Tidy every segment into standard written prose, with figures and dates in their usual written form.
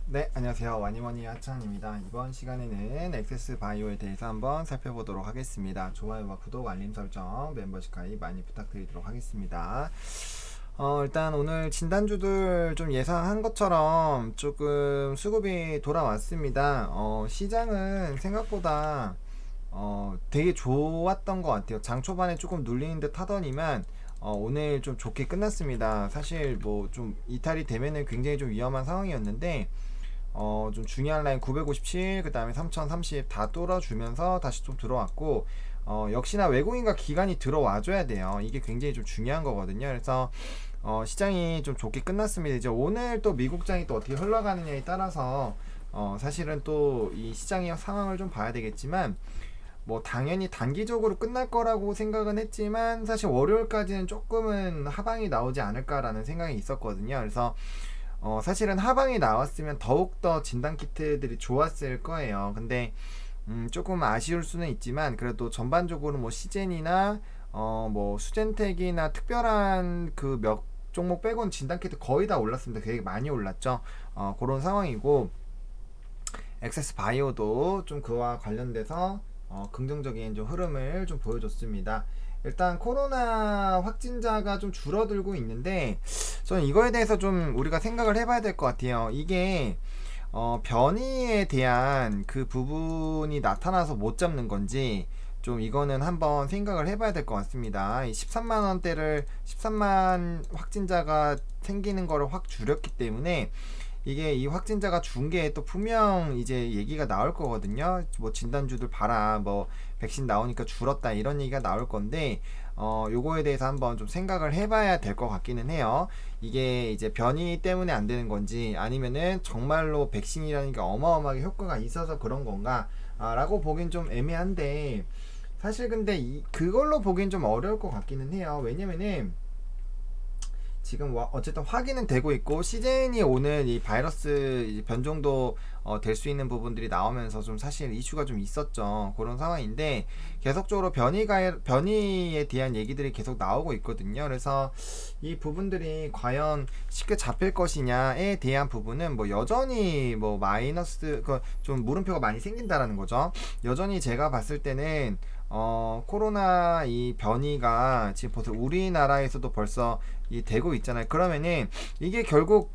네, 안녕하세요. 와니머니 하창입니다. 이번 시간에는 액세스 바이오에 대해서 한번 살펴보도록 하겠습니다. 좋아요와 구독, 알림 설정, 멤버십 가입 많이 부탁드리도록 하겠습니다. 일단 오늘 진단주들 좀 예상한 것처럼 조금 수급이 돌아왔습니다. 시장은 생각보다 되게 좋았던 것 같아요. 장 초반에 조금 눌리는 듯 하더니만 오늘 좀 좋게 끝났습니다. 사실 뭐 좀 이탈이 되면은 굉장히 좀 위험한 상황이었는데 좀 중요한 라인 957, 그 다음에 3030 다 뚫어주면서 다시 좀 들어왔고, 역시나 외국인과 기관이 들어와줘야 돼요. 이게 굉장히 좀 중요한 거거든요. 그래서, 시장이 좀 좋게 끝났습니다. 이제 오늘 또 미국장이 또 어떻게 흘러가느냐에 따라서, 사실은 또 이 시장의 상황을 좀 봐야 되겠지만, 뭐 당연히 단기적으로 끝날 거라고 생각은 했지만 사실 월요일까지는 조금은 하방이 나오지 않을까라는 생각이 있었거든요. 그래서 사실은 하방이 나왔으면 더욱더 진단키트들이 좋았을 거예요. 근데 조금 아쉬울 수는 있지만 그래도 전반적으로 뭐 시젠이나 뭐 수젠텍이나 특별한 그 몇 종목 빼곤 진단키트 거의 다 올랐습니다. 되게 많이 올랐죠. 그런 상황이고 액세스 바이오도 좀 그와 관련돼서 긍정적인 좀 흐름을 좀 보여줬습니다. 일단 코로나 확진자가 좀 줄어들고 있는데 저는 이거에 대해서 좀 우리가 생각을 해봐야 될 것 같아요. 이게 변이에 대한 그 부분이 나타나서 못 잡는 건지 좀 이거는 한번 생각을 해봐야 될 것 같습니다. 이 13만 원대를 13만 확진자가 생기는 거를 확 줄였기 때문에 이게 이 확진자가 준 게 또 분명 이제 얘기가 나올 거거든요. 뭐 진단주들 봐라, 뭐 백신 나오니까 줄었다 이런 얘기가 나올 건데 요거에 대해서 한번 좀 생각을 해봐야 될 것 같기는 해요. 이게 이제 변이 때문에 안 되는 건지 아니면은 정말로 백신이라는 게 어마어마하게 효과가 있어서 그런 건가 라고 보긴 좀 애매한데 사실 근데 그걸로 보긴 좀 어려울 것 같기는 해요. 왜냐면은 지금 어쨌든 확인은 되고 있고 시즌이 오는 이 바이러스 변종도 될 수 있는 부분들이 나오면서 좀 사실 이슈가 좀 있었죠. 그런 상황인데 계속적으로 변이에 대한 얘기들이 계속 나오고 있거든요. 그래서 이 부분들이 과연 쉽게 잡힐 것이냐에 대한 부분은 뭐 여전히 뭐 마이너스 좀 물음표가 많이 생긴다라는 거죠. 여전히 제가 봤을 때는 코로나 이 변이가 지금 벌써 우리나라에서도 벌써 되고 있잖아요. 그러면은 이게 결국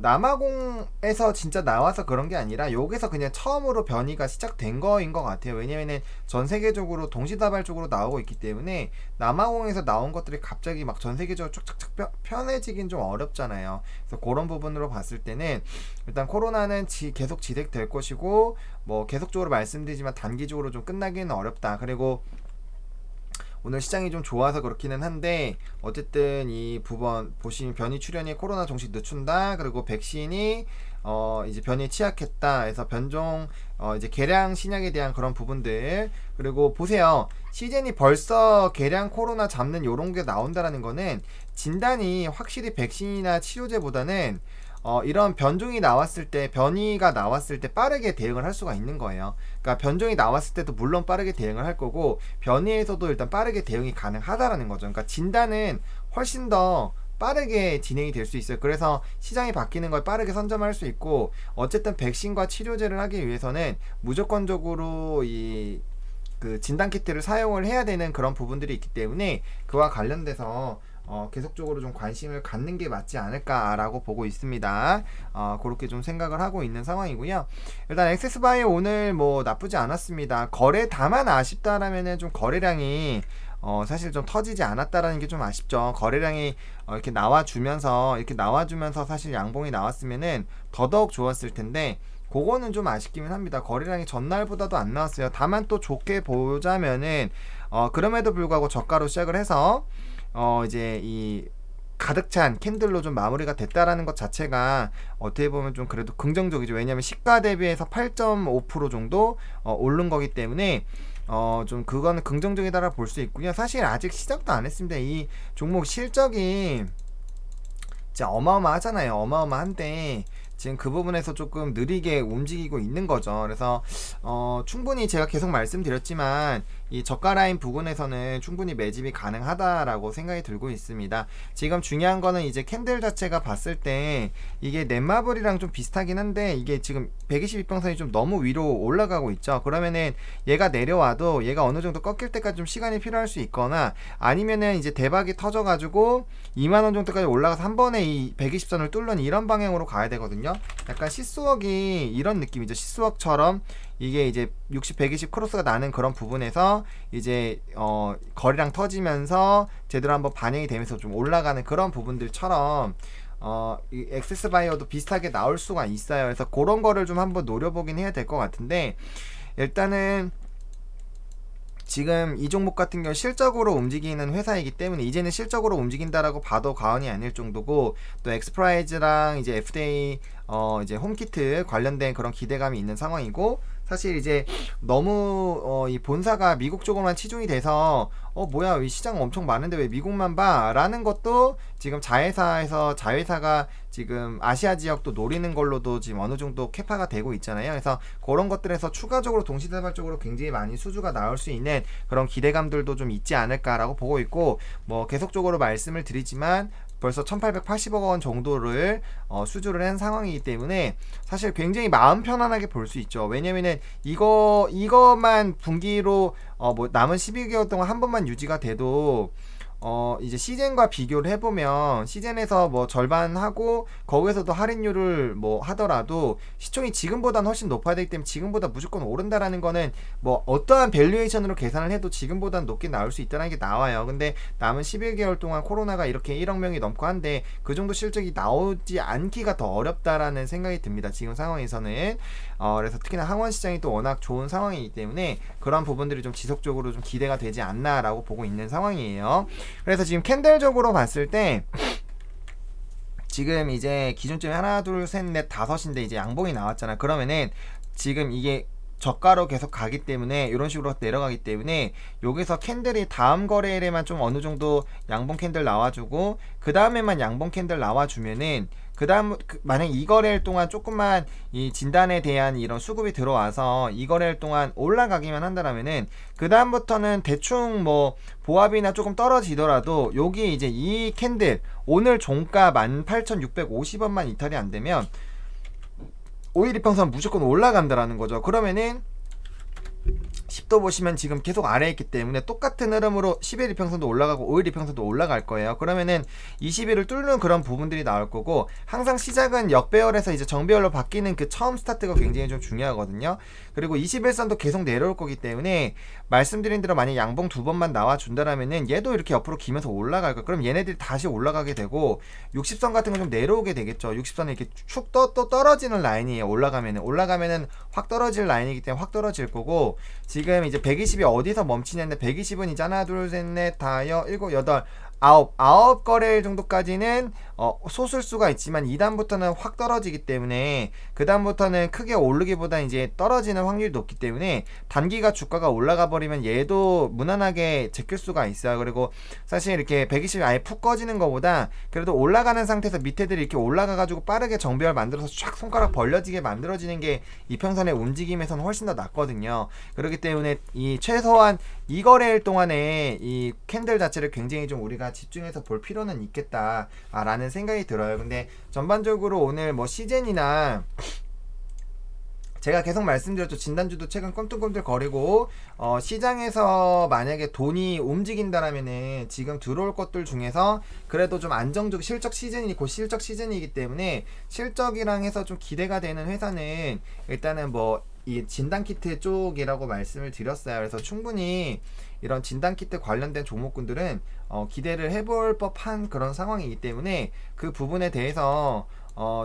남아공에서 진짜 나와서 그런 게 아니라 여기서 그냥 처음으로 변이가 시작된 거인 것 같아요. 왜냐면은 전 세계적으로 동시다발적으로 나오고 있기 때문에 남아공에서 나온 것들이 갑자기 막 전 세계적으로 쭉쭉쭉 편해지긴 좀 어렵잖아요. 그래서 그런 부분으로 봤을 때는 일단 코로나는 계속 지속될 것이고 뭐 계속적으로 말씀드리지만 단기적으로 좀 끝나기는 어렵다. 그리고 오늘 시장이 좀 좋아서 그렇기는 한데 어쨌든 이 부분 보시면 변이 출현이 코로나 종식 늦춘다. 그리고 백신이 이제 변이에 취약했다. 해서 변종 이제 개량 신약에 대한 그런 부분들 그리고 보세요. 시즌이 벌써 개량 코로나 잡는 요런 게 나온다라는 거는 진단이 확실히 백신이나 치료제보다는 이런 변종이 나왔을 때 변이가 나왔을 때 빠르게 대응을 할 수가 있는 거예요. 그러니까 변종이 나왔을 때도 물론 빠르게 대응을 할 거고 변이에서도 일단 빠르게 대응이 가능하다라는 거죠. 그러니까 진단은 훨씬 더 빠르게 진행이 될 수 있어요. 그래서 시장이 바뀌는 걸 빠르게 선점할 수 있고 어쨌든 백신과 치료제를 하기 위해서는 무조건적으로 그 진단키트를 사용을 해야 되는 그런 부분들이 있기 때문에 그와 관련돼서 계속적으로 좀 관심을 갖는 게 맞지 않을까라고 보고 있습니다. 그렇게 좀 생각을 하고 있는 상황이고요. 일단 액세스바이오 오늘 뭐 나쁘지 않았습니다. 거래 다만 아쉽다라면은 좀 거래량이 사실 좀 터지지 않았다라는 게 좀 아쉽죠. 거래량이 이렇게 나와주면서 사실 양봉이 나왔으면은 더더욱 좋았을 텐데 그거는 좀 아쉽기는 합니다. 거래량이 전날보다도 안 나왔어요. 다만 또 좋게 보자면은 그럼에도 불구하고 저가로 시작을 해서 이제 이 가득 찬 캔들로 좀 마무리가 됐다라는 것 자체가 어떻게 보면 좀 그래도 긍정적이죠. 왜냐면 시가 대비해서 8.5% 정도 오른 거기 때문에 좀 그거는 긍정적이다라 볼 수 있고요. 사실 아직 시작도 안 했습니다. 이 종목 실적이 진짜 어마어마하잖아요. 어마어마한데 지금 그 부분에서 조금 느리게 움직이고 있는 거죠. 그래서 충분히 제가 계속 말씀드렸지만 이 저가 라인 부근에서는 충분히 매집이 가능하다라고 생각이 들고 있습니다. 지금 중요한 거는 이제 캔들 자체가 봤을 때 이게 넷마블이랑 좀 비슷하긴 한데 이게 지금 122평선이 좀 너무 위로 올라가고 있죠. 그러면은 얘가 내려와도 얘가 어느 정도 꺾일 때까지 좀 시간이 필요할 수 있거나 아니면은 이제 대박이 터져가지고 2만원 정도까지 올라가서 한 번에 이 120선을 뚫는 이런 방향으로 가야 되거든요. 약간 시스웍이 이런 느낌이죠. 시스웍처럼 이게 이제 60, 120 크로스가 나는 그런 부분에서 이제 거리랑 터지면서 제대로 한번 반영이 되면서 좀 올라가는 그런 부분들처럼 이 액세스 바이어도 비슷하게 나올 수가 있어요. 그래서 그런 거를 좀 한번 노려보긴 해야 될 것 같은데 일단은 지금 이 종목 같은 경우 실적으로 움직이는 회사이기 때문에 이제는 실적으로 움직인다라고 봐도 과언이 아닐 정도고 또 엑스프라이즈랑 이제 FDA 이제 홈키트 관련된 그런 기대감이 있는 상황이고 사실 이제 너무 이 본사가 미국 쪽으로만 치중이 돼서 뭐야 이 시장 엄청 많은데 왜 미국만 봐? 라는 것도 지금 자회사가 지금 아시아 지역도 노리는 걸로도 지금 어느 정도 캐파가 되고 있잖아요. 그래서 그런 것들에서 추가적으로 동시다발적으로 굉장히 많이 수주가 나올 수 있는 그런 기대감들도 좀 있지 않을까라고 보고 있고 뭐 계속적으로 말씀을 드리지만 벌써 1880억 원 정도를 수주를 한 상황이기 때문에 사실 굉장히 마음 편안하게 볼 수 있죠. 왜냐면은 이거만 분기로 뭐 남은 12개월 동안 한 번만 유지가 돼도 이제 시즌과 비교를 해보면 시즌에서 뭐 절반 하고 거기에서도 할인율을 뭐 하더라도 시총이 지금보다는 훨씬 높아야 되기 때문에 지금보다 무조건 오른다라는 거는 뭐 어떠한 밸류에이션으로 계산을 해도 지금보다는 높게 나올 수 있다는 게 나와요. 근데 남은 11개월 동안 코로나가 이렇게 1억 명이 넘고 한데 그 정도 실적이 나오지 않기가 더 어렵다라는 생각이 듭니다. 지금 상황에서는 그래서 특히나 항원 시장이 또 워낙 좋은 상황이기 때문에 그런 부분들이 좀 지속적으로 좀 기대가 되지 않나라고 보고 있는 상황이에요. 그래서 지금 캔들적으로 봤을 때 지금 이제 기준점이 하나 둘 셋 넷 다섯인데 이제 양봉이 나왔잖아. 그러면은 지금 이게 저가로 계속 가기 때문에 이런 식으로 내려가기 때문에 여기서 캔들이 다음 거래일에만 좀 어느 정도 양봉 캔들 나와주고 그 다음에만 양봉 캔들 나와주면은 그 다음 만약 이 거래일 동안 조금만 이 진단에 대한 이런 수급이 들어와서 이 거래일 동안 올라가기만 한다라면은 그 다음부터는 대충 뭐 보합이나 조금 떨어지더라도 여기 이제 이 캔들 오늘 종가 18,650원만 이탈이 안 되면 5일 이평선 무조건 올라간다라는 거죠. 그러면은 10도 보시면 지금 계속 아래에 있기 때문에 똑같은 흐름으로 10일 이평선도 올라가고 5일 이평선도 올라갈 거예요. 그러면은 20일을 뚫는 그런 부분들이 나올 거고 항상 시작은 역배열에서 이제 정배열로 바뀌는 그 처음 스타트가 굉장히 좀 중요하거든요. 그리고 21선도 계속 내려올 거기 때문에 말씀드린 대로 만약 양봉 두 번만 나와준다라면은 얘도 이렇게 옆으로 기면서 올라갈 거예요. 그럼 얘네들이 다시 올라가게 되고 60선 같은 건 좀 내려오게 되겠죠. 60선이 이렇게 축 또 떨어지는 라인이에요. 올라가면은 확 떨어질 라인이기 때문에 확 떨어질 거고 지금 이제 120이 어디서 멈추냐는데 120은 이제 하나 둘 셋 넷 다여 일곱 여덟 아홉 거래일 정도까지는 소술수가 있지만 2단부터는 확 떨어지기 때문에 그 다음부터는 크게 오르기보다 이제 떨어지는 확률이 높기 때문에 단기가 주가가 올라가 버리면 얘도 무난하게 제낄 수가 있어요. 그리고 사실 이렇게 120이 아예 푹 꺼지는 것보다 그래도 올라가는 상태에서 밑에들이 이렇게 올라가 가지고 빠르게 정배열 만들어서 쫙 손가락 벌려지게 만들어지는 게 이평선의 움직임에서는 훨씬 더 낫거든요. 그렇기 때문에 이 최소한 이 거래일 동안에 이 캔들 자체를 굉장히 좀 우리가 집중해서 볼 필요는 있겠다라는 생각이 들어요. 근데 전반적으로 오늘 뭐 시즌이나 제가 계속 말씀드렸죠. 진단주도 최근 껌뚱껌뚱 거리고 시장에서 만약에 돈이 움직인다라면은 지금 들어올 것들 중에서 그래도 좀 안정적 실적 시즌이 곧 실적 시즌이기 때문에 실적이랑 해서 좀 기대가 되는 회사는 일단은 뭐 이 진단키트 쪽이라고 말씀을 드렸어요. 그래서 충분히 이런 진단키트 관련된 종목군들은 기대를 해볼 법한 그런 상황이기 때문에 그 부분에 대해서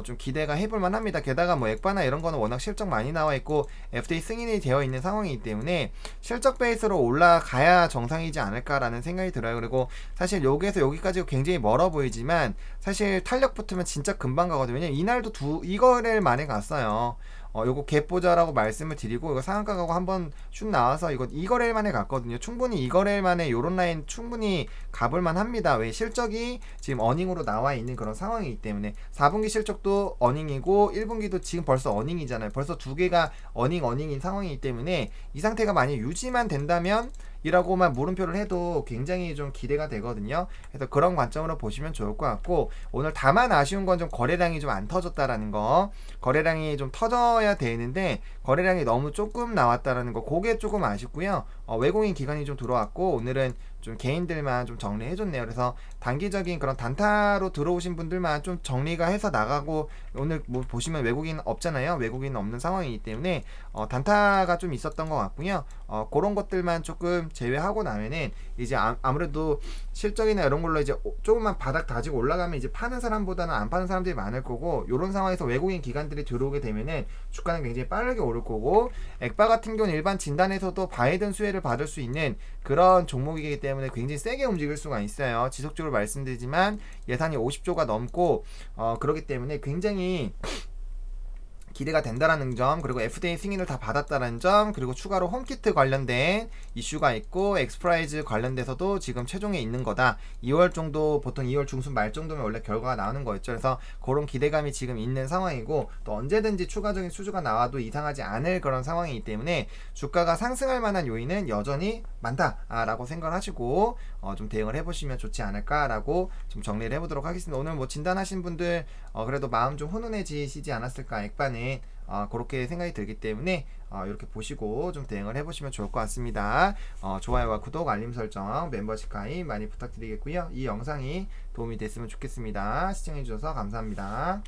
좀 기대가 해볼만 합니다. 게다가 뭐 액바나 이런 거는 워낙 실적 많이 나와 있고 FDA 승인이 되어 있는 상황이기 때문에 실적 베이스로 올라가야 정상이지 않을까라는 생각이 들어요. 그리고 사실 여기에서 여기까지 굉장히 멀어 보이지만 사실 탄력 붙으면 진짜 금방 가거든요. 왜냐면 이날도 이거를 만에 갔어요. 요거 갭보자라고 말씀을 드리고 이거 상한가 가고 한번 쭉 나와서 이 거래일 만에 갔거든요. 충분히 이 거래일 만에 요런 라인 충분히 가볼만 합니다. 왜 실적이 지금 어닝으로 나와 있는 그런 상황이기 때문에 4분기 실적도 어닝이고 1분기도 지금 벌써 어닝이잖아요. 벌써 두 개가 어닝인 상황이기 때문에 이 상태가 많이 유지만 된다면 이라고만 물음표를 해도 굉장히 좀 기대가 되거든요. 그래서 그런 관점으로 보시면 좋을 것 같고, 오늘 다만 아쉬운 건 좀 거래량이 좀 안 터졌다라는 거. 거래량이 좀 터져야 되는데 거래량이 너무 조금 나왔다라는 거, 그게 조금 아쉽고요. 외국인 기관이 좀 들어왔고, 오늘은 좀 개인들만 좀 정리해줬네요. 그래서 단기적인 그런 단타로 들어오신 분들만 좀 정리가 해서 나가고, 오늘 뭐 보시면 외국인 없잖아요. 외국인 없는 상황이기 때문에 단타가 좀 있었던 것 같고요. 그런 것들만 조금 제외하고 나면은 이제 아무래도 실적이나 이런 걸로 이제 조금만 바닥 다지고 올라가면 이제 파는 사람보다는 안 파는 사람들이 많을 거고, 이런 상황에서 외국인 기관들이 들어오게 되면은 주가는 굉장히 빠르게 오를 거고, 액바 같은 경우는 일반 진단에서도 바이든 수혜를 받을 수 있는 그런 종목이기 때문에 굉장히 세게 움직일 수가 있어요. 지속적으로 말씀드리지만 예산이 50조가 넘고 그렇기 때문에 굉장히 기대가 된다라는 점, 그리고 FDA 승인을 다 받았다는 점, 그리고 추가로 홈키트 관련된 이슈가 있고 엑스프라이즈 관련돼서도 지금 최종에 있는 거다. 2월 정도, 보통 2월 중순 말 정도면 원래 결과가 나오는 거였죠. 그래서 그런 기대감이 지금 있는 상황이고, 또 언제든지 추가적인 수주가 나와도 이상하지 않을 그런 상황이기 때문에 주가가 상승할 만한 요인은 여전히 많다라고 생각을 하시고 좀 대응을 해보시면 좋지 않을까라고 좀 정리를 해보도록 하겠습니다. 오늘 뭐 진단하신 분들 그래도 마음 좀 훈훈해지시지 않았을까, 액반은 그렇게 생각이 들기 때문에 이렇게 보시고 좀 대응을 해보시면 좋을 것 같습니다. 좋아요와 구독, 알림 설정, 멤버십 가입 많이 부탁드리겠고요. 이 영상이 도움이 됐으면 좋겠습니다. 시청해주셔서 감사합니다.